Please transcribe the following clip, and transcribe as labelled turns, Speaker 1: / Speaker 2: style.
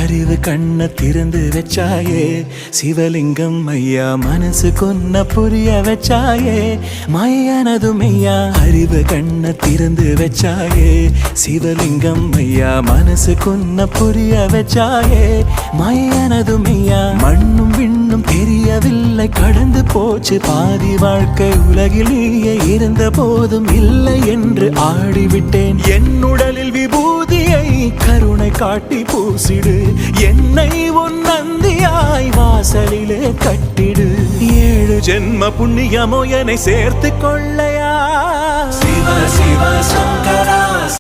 Speaker 1: அறிவு கண்ண திறந்து வச்சாயே சிவலிங்கம் ஐயா மனசு கொன்ன புரிய வச்சாயே மாயானது மெய்யா அறிவு கண்ண திறந்து வச்சாயே சிவலிங்கம் ஐயா மனசு கொன்ன புரிய வச்சாயே மாயானது மெய்யா மண்ணும் விண்ணும் தெரியவில்லை கடந்து போச்சு பாதி வாழ்க்கை உலகிலேயே இருந்த போதும் இல்லை என்று ஆடிவிட்டேன் என் உடலில் விபூதியை கருணை காட்டி பூசிடு என்னை உன் நந்தியாய் வாசலிலே கட்டிடு 7 ஜென்ம புண்ணியமோ என்னை சேர்த்து கொள்ளையா சிவ சிவ சங்கரா